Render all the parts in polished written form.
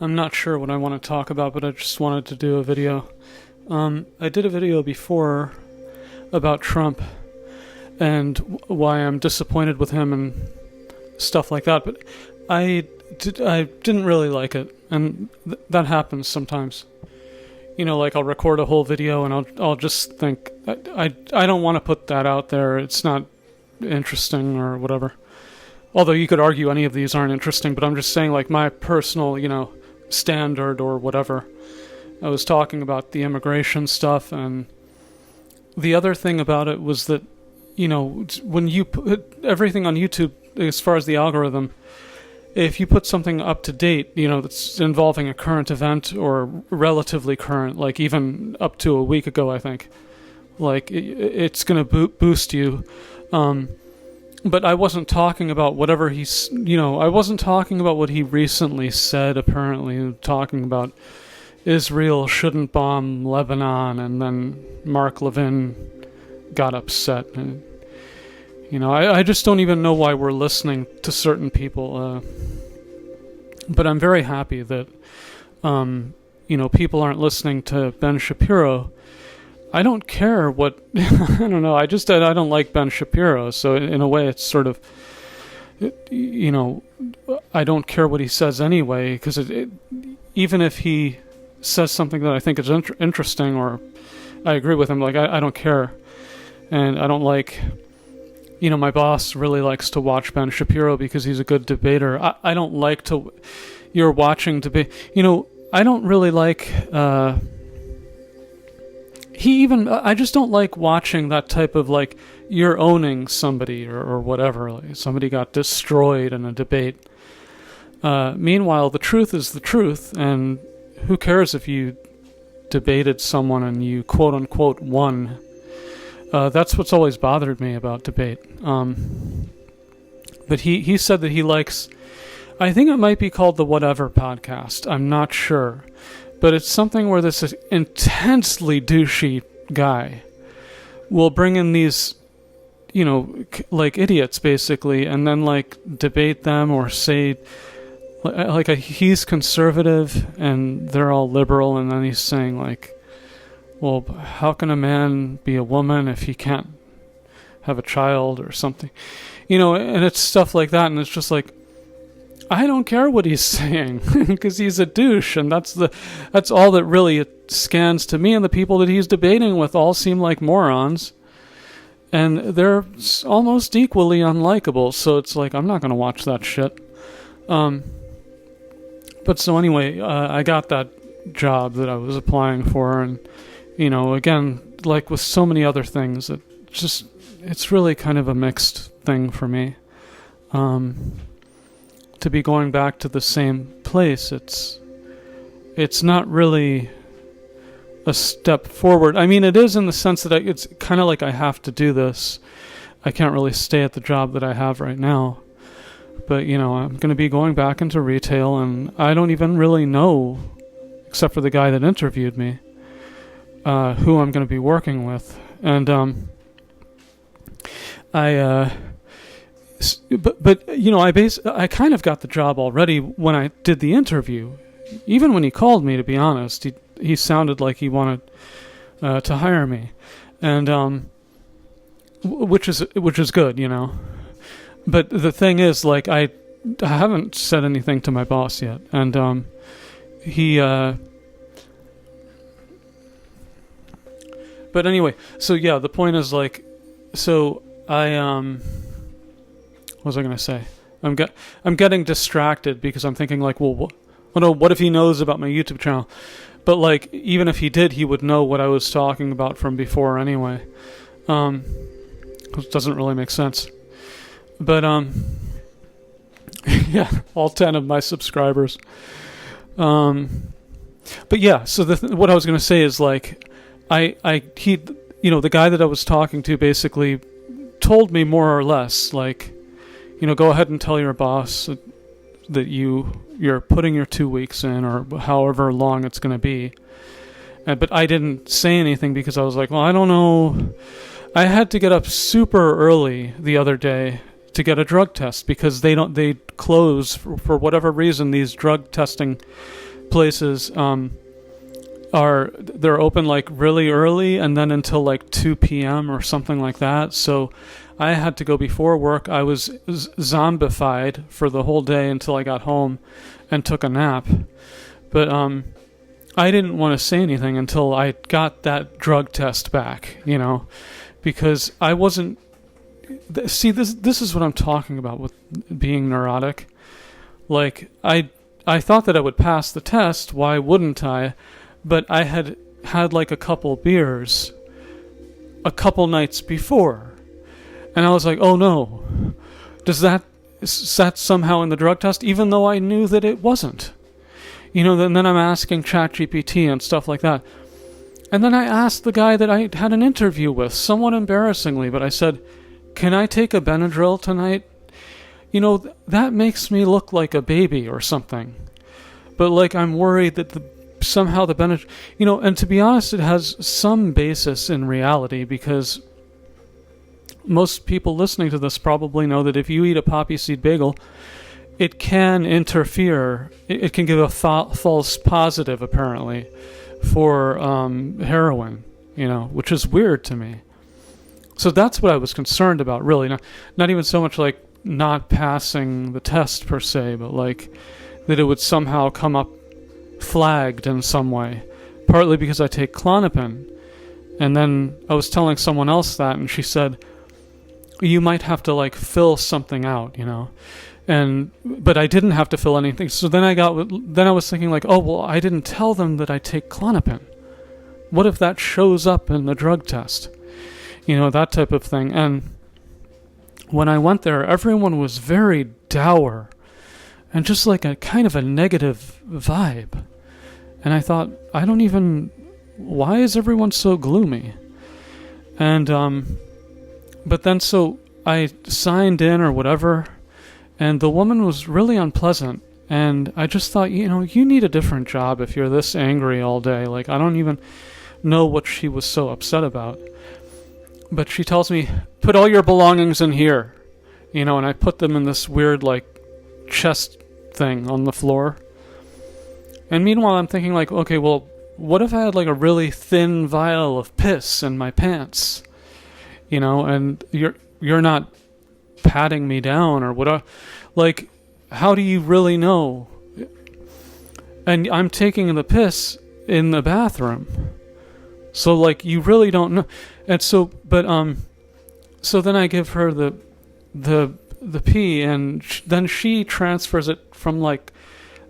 I'm not sure what I want to talk about, but I just wanted to do a video. I did a video before about Trump and why I'm disappointed with him and stuff like that, but I didn't really like it, and that happens sometimes. You know, like I'll record a whole video and I'll just think I don't want to put that out there. It's not interesting or whatever. Although you could argue any of these aren't interesting, but I'm just saying, like, my personal, standard or whatever. I was talking about the immigration stuff, and the other thing about it was that, when you put everything on YouTube, as far as the algorithm, if you put something up to date, that's involving a current event or relatively current, like even up to a week ago, I think, like, it's going to boost you. But I wasn't talking about whatever I wasn't talking about what he recently said, apparently, talking about Israel shouldn't bomb Lebanon, and then Mark Levin got upset. And, I just don't even know why we're listening to certain people. But I'm very happy that, people aren't listening to Ben Shapiro. I don't care what, I don't know, I don't like Ben Shapiro, so in a way it's sort of, I don't care what he says anyway, because even if he says something that I think is interesting or I agree with him, like, I don't care. And I don't like, my boss really likes to watch Ben Shapiro because he's a good debater. I don't like you're watching debate, I don't really like, I just don't like watching that type of, like, you're owning somebody or whatever. Like, somebody got destroyed in a debate. Meanwhile, the truth is the truth, and who cares if you debated someone and you quote unquote won? That's what's always bothered me about debate. But he said that he likes, I think it might be called the Whatever Podcast. I'm not sure. But it's something where this intensely douchey guy will bring in these, like idiots, basically, and then, like, debate them or say, he's conservative and they're all liberal, and then he's saying, like, well, how can a man be a woman if he can't have a child or something? And it's stuff like that, and it's just like, I don't care what he's saying because he's a douche, and that's all that really scans to me. And the people that he's debating with all seem like morons, and they're almost equally unlikable. So it's like, I'm not going to watch that shit. But so anyway, I got that job that I was applying for, and again, like with so many other things, it's really kind of a mixed thing for me. To be going back to the same place, it's not really a step forward. I mean, it is in the sense that it's kind of like I have to do this. I can't really stay at the job that I have right now. But, I'm going to be going back into retail, and I don't even really know, except for the guy that interviewed me, who I'm going to be working with. And I kind of got the job already when I did the interview. Even when he called me, to be honest, he sounded like he wanted to hire me, and which is good, But the thing is, like, I haven't said anything to my boss yet, and he. But anyway, so yeah, the point is, like, so I what was I going to say? I'm getting distracted because I'm thinking, like, well, what if he knows about my YouTube channel? But, like, even if he did, he would know what I was talking about from before anyway. Which doesn't really make sense. But, yeah, all 10 of my subscribers. But yeah, so what I was going to say is, like, the guy that I was talking to basically told me more or less, like, go ahead and tell your boss that you're putting your 2 weeks in, or however long it's going to be. But I didn't say anything because I was like, well, I don't know. I had to get up super early the other day to get a drug test because they close for whatever reason. These drug testing places they're open like really early and then until like 2 p.m. or something like that. So I had to go before work. I was zombified for the whole day until I got home and took a nap. But I didn't want to say anything until I got that drug test back, because I wasn't. See, this is what I'm talking about with being neurotic. Like, I thought that I would pass the test. Why wouldn't I? But I had like a couple beers a couple nights before. And I was like, oh no, is that somehow in the drug test? Even though I knew that it wasn't. Then I'm asking ChatGPT and stuff like that. And then I asked the guy that I had an interview with, somewhat embarrassingly, but I said, can I take a Benadryl tonight? That makes me look like a baby or something. But like, I'm worried that somehow the Benadryl, and to be honest, it has some basis in reality, because most people listening to this probably know that if you eat a poppy seed bagel, it can interfere. It can give a false positive, apparently, for heroin, which is weird to me. So that's what I was concerned about, really. Not even so much like not passing the test per se, but like that it would somehow come up flagged in some way. Partly because I take Klonopin. And then I was telling someone else that, and she said, you might have to like fill something out, but I didn't have to fill anything. So then I was thinking like, oh, well, I didn't tell them that I take Klonopin. What if that shows up in the drug test? That type of thing. And when I went there, everyone was very dour and just like a kind of a negative vibe. And I thought, why is everyone so gloomy? And, but then so I signed in or whatever, and the woman was really unpleasant. And I just thought, you need a different job if you're this angry all day. Like, I don't even know what she was so upset about. But she tells me, put all your belongings in here. And I put them in this weird, like, chest thing on the floor. And meanwhile, I'm thinking, like, okay, well, what if I had, like, a really thin vial of piss in my pants? And you're not patting me down or what? Like, how do you really know? And I'm taking the piss in the bathroom. So, like, you really don't know. And so, but, so then I give her the pee, and then she transfers it from, like,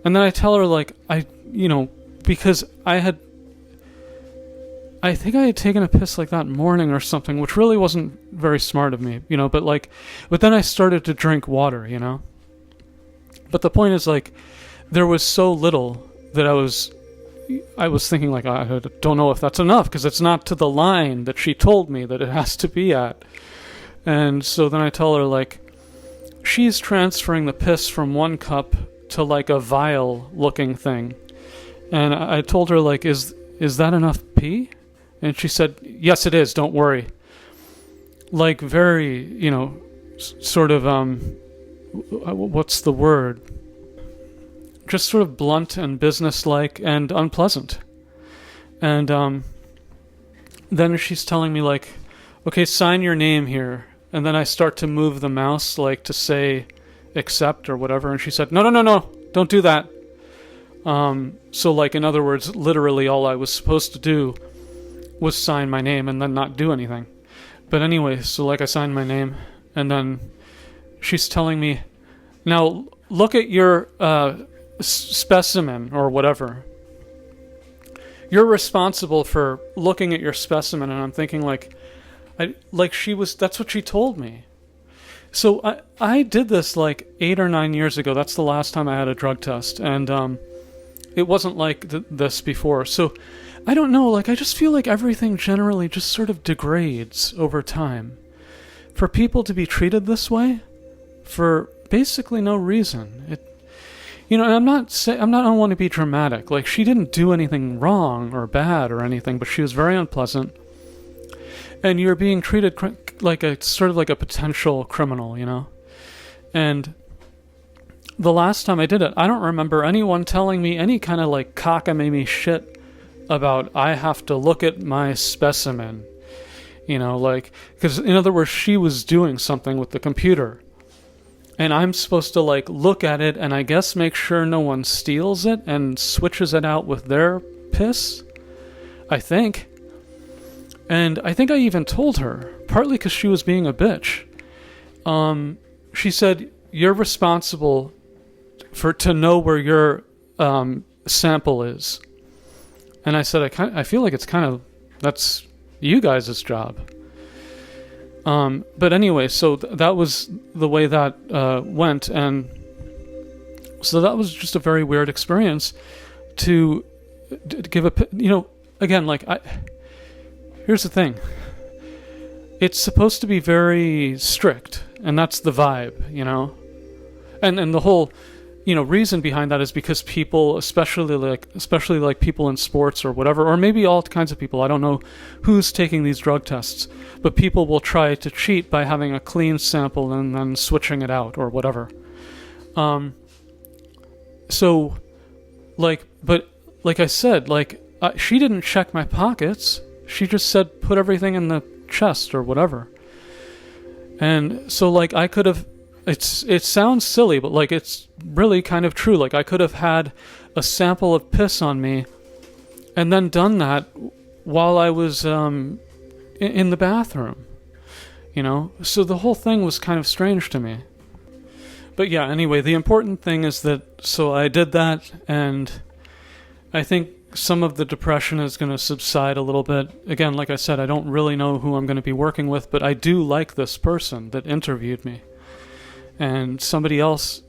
and then I tell her, like, because I think I had taken a piss like that morning or something, which really wasn't very smart of me, but then I started to drink water, But the point is, like, there was so little that I was thinking, like, I don't know if that's enough, because it's not to the line that she told me that it has to be at. And so then I tell her, like, she's transferring the piss from one cup to, like, a vial-looking thing. And I told her, like, is that enough pee? And she said, yes, it is, don't worry. Like, very, sort of, what's the word? Just sort of blunt and businesslike and unpleasant. And then she's telling me, like, okay, sign your name here. And then I start to move the mouse, like, to say accept or whatever. And she said, no, don't do that. So, like, in other words, literally all I was supposed to do was sign my name and then not do anything. But anyway, so, like, I signed my name, and then she's telling me, now look at your specimen or whatever. You're responsible for looking at your specimen. And I'm thinking, like, that's what she told me. So I did this like 8 or 9 years ago. That's the last time I had a drug test, and it wasn't like this before. So I don't know, like, I just feel like everything generally just sort of degrades over time. For people to be treated this way for basically no reason. And I don't want to be dramatic. Like, she didn't do anything wrong or bad or anything, but she was very unpleasant. And you're being treated like a sort of like a potential criminal, And the last time I did it, I don't remember anyone telling me any kind of like cockamamie shit about I have to look at my specimen. Like, because in other words, she was doing something with the computer. And I'm supposed to like look at it and I guess make sure no one steals it and switches it out with their piss. I think. And I think I even told her, partly because she was being a bitch. She said, "You're responsible to know where your sample is." And I said, I feel like that's you guys' job. But anyway, so that was the way that went, and so that was just a very weird experience to give again, like here's the thing. It's supposed to be very strict, and that's the vibe, and the whole reason behind that is because people, especially like people in sports or whatever, or maybe all kinds of people, I don't know who's taking these drug tests, but people will try to cheat by having a clean sample and then switching it out or whatever. So like, but like I said, like she didn't check my pockets. She just said put everything in the chest or whatever. And so like I could have, it sounds silly, but like it's really kind of true. Like I could have had a sample of piss on me and then done that while I was in the bathroom, so the whole thing was kind of strange to me. But yeah, anyway, the important thing is that, so I did that, and I think some of the depression is going to subside a little bit. Again, like I said, I don't really know who I'm going to be working with, but I do like this person that interviewed me. And somebody else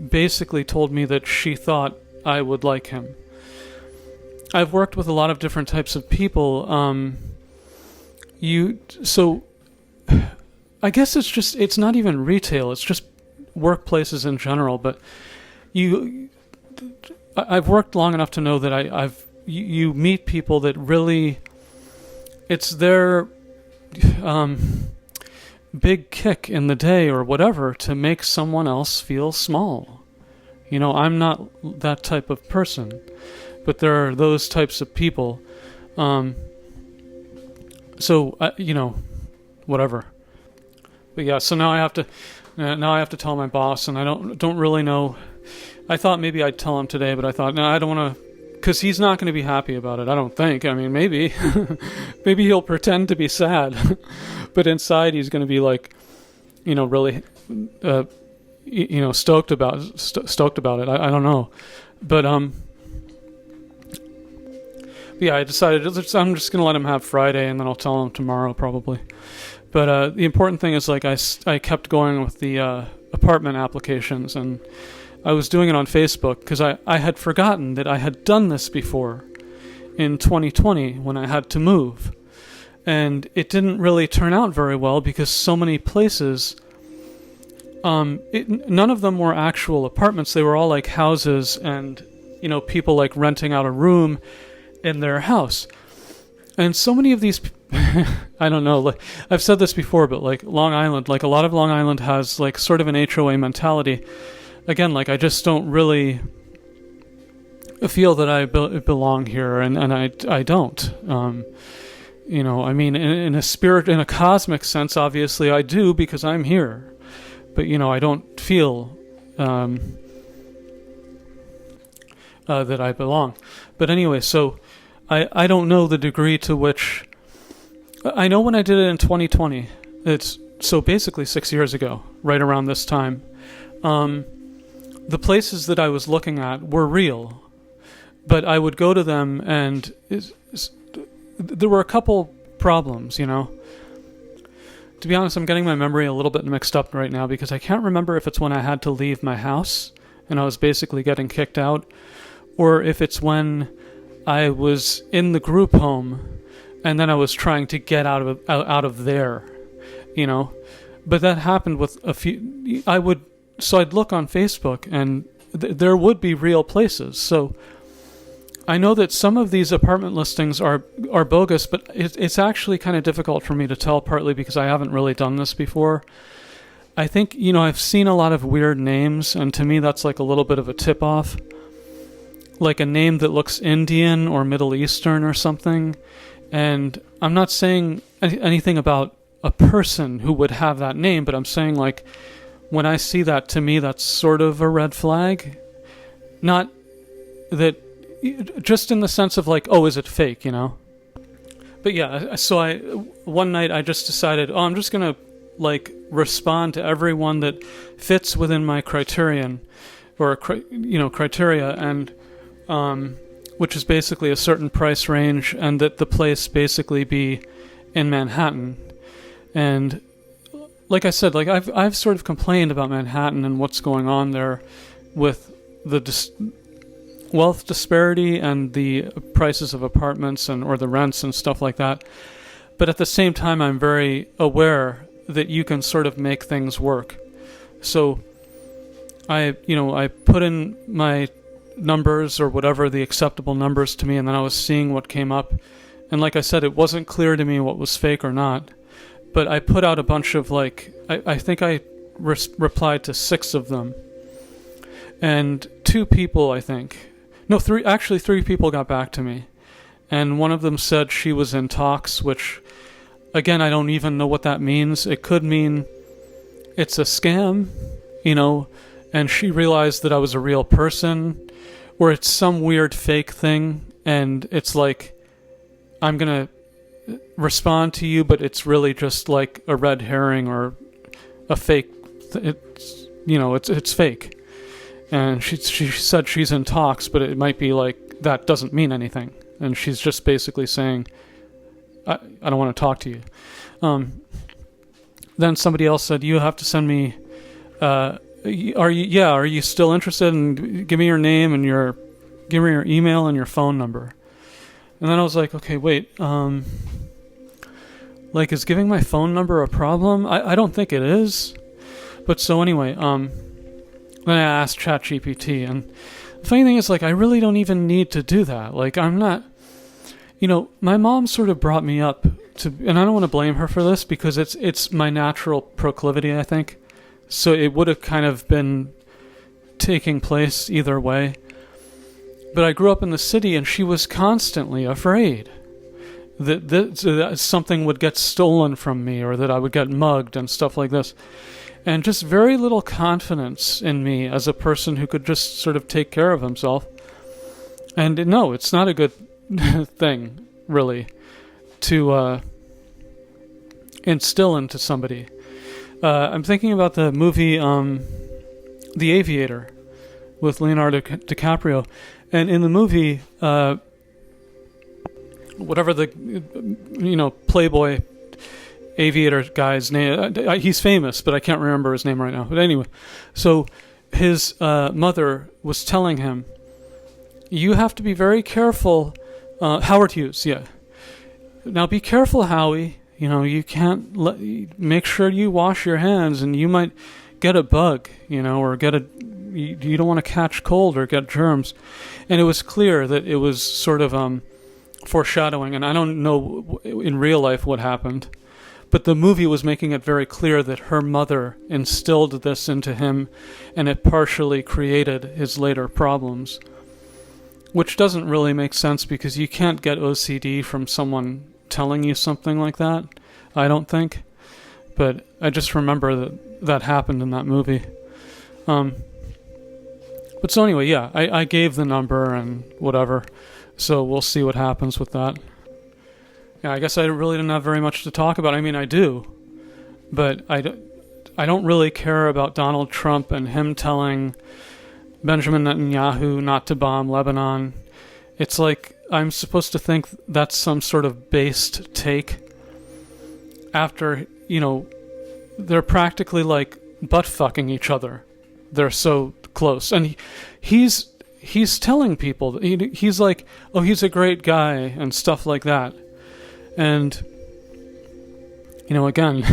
basically told me that she thought I would like him. I've worked with a lot of different types of people. So I guess it's not even retail, it's just workplaces in general, but I've worked long enough to know that you meet people that really, it's their big kick in the day or whatever to make someone else feel small. I'm not that type of person, but there are those types of people. Whatever. But yeah, so now I have to tell my boss, and I don't really know. I thought maybe I'd tell him today, but I thought, no, I don't want to, because he's not going to be happy about it. I don't think. I mean, maybe, maybe he'll pretend to be sad, but inside he's going to be like, really, stoked about it. I don't know, but yeah, I decided I'm just going to let him have Friday, and then I'll tell him tomorrow probably. But the important thing is, like, I kept going with the apartment applications, and I was doing it on Facebook because I had forgotten that I had done this before in 2020 when I had to move. And it didn't really turn out very well because so many places, none of them were actual apartments. They were all like houses and, people like renting out a room in their house. And so many of these, I don't know, like I've said this before, but like Long Island, like a lot of Long Island has like sort of an HOA mentality. Again, like I just don't really feel that I belong here, and I don't. I mean, in a cosmic sense, obviously I do because I'm here. But, I don't feel that I belong. But anyway, so I don't know the degree to which... I know when I did it in 2020, it's so basically 6 years ago, right around this time, the places that I was looking at were real, but I would go to them and there were a couple problems, To be honest, I'm getting my memory a little bit mixed up right now because I can't remember if it's when I had to leave my house and I was basically getting kicked out, or if it's when I was in the group home and then I was trying to get out of there, But that happened with a few. So I'd look on Facebook, and there would be real places. So I know that some of these apartment listings are bogus, but it's actually kind of difficult for me to tell, partly because I haven't really done this before. I think, I've seen a lot of weird names, and to me that's like a little bit of a tip-off. Like a name that looks Indian or Middle Eastern or something. And I'm not saying anything about a person who would have that name, but I'm saying, like, when I see that, to me that's sort of a red flag. Not that, just in the sense of like, oh, is it fake, But yeah, so one night I just decided, I'm just gonna like respond to everyone that fits within my criterion, or criteria, and which is basically a certain price range, and that the place basically be in Manhattan. And like I said, like I've sort of complained about Manhattan and what's going on there with the wealth disparity and the prices of apartments or the rents and stuff like that. But at the same time, I'm very aware that you can sort of make things work. So I put in my numbers, or whatever the acceptable numbers to me, and then I was seeing what came up. And like I said, it wasn't clear to me what was fake or not. But I put out a bunch of, like, I think I replied to 6 of them. And 2 people, I think. No, 3 people got back to me. And one of them said she was in talks, which, again, I don't even know what that means. It could mean it's a scam, and she realized that I was a real person, or it's some weird fake thing, and it's like, I'm going to respond to you, but it's really just like a red herring or a fake. It's fake. And she said she's in talks, but it might be like that doesn't mean anything, and she's just basically saying, I don't want to talk to you. Then somebody else said, you have to send me. Are you still interested? And give me your name and give me your email and your phone number. And then I was like, okay, wait. Like, is giving my phone number a problem? I don't think it is. But so anyway, then I asked ChatGPT, and the funny thing is, like, I really don't even need to do that. Like, I'm not, my mom sort of brought me up to, and I don't want to blame her for this because it's my natural proclivity, I think. So it would have kind of been taking place either way. But I grew up in the city, and she was constantly afraid that something would get stolen from me, or that I would get mugged and stuff like this. And just very little confidence in me as a person who could just sort of take care of himself. And no, it's not a good thing, really, to instill into somebody. I'm thinking about the movie The Aviator with Leonardo DiCaprio. And in the movie, whatever the, Playboy aviator guy's name, he's famous, but I can't remember his name right now. But anyway, so his mother was telling him, you have to be very careful. Howard Hughes, yeah. Now be careful, Howie. You can't make sure you wash your hands, and you might get a bug, or you don't want to catch cold or get germs. And it was clear that it was sort of foreshadowing, and I don't know in real life what happened, but the movie was making it very clear that her mother instilled this into him, and it partially created his later problems, which doesn't really make sense because you can't get OCD from someone telling you something like that, I don't think. But I just remember that happened in that movie. But so anyway, yeah, I gave the number and whatever, so we'll see what happens with that. Yeah, I guess I really didn't have very much to talk about. I mean, I do, but I don't really care about Donald Trump and him telling Benjamin Netanyahu not to bomb Lebanon. It's like I'm supposed to think that's some sort of based take after, they're practically like butt-fucking each other. They're so close. And he's telling people, he's like, oh, he's a great guy and stuff like that. And, again,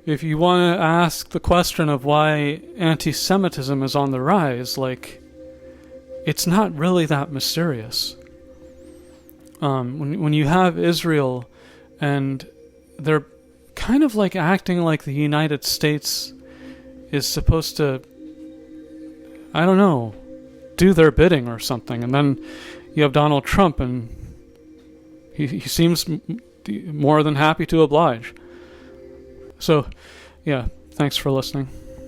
if you want to ask the question of why anti-Semitism is on the rise, like, it's not really that mysterious. When you have Israel and they're kind of like acting like the United States is supposed to, I don't know, do their bidding or something. And then you have Donald Trump, and he seems more than happy to oblige. So, yeah, thanks for listening.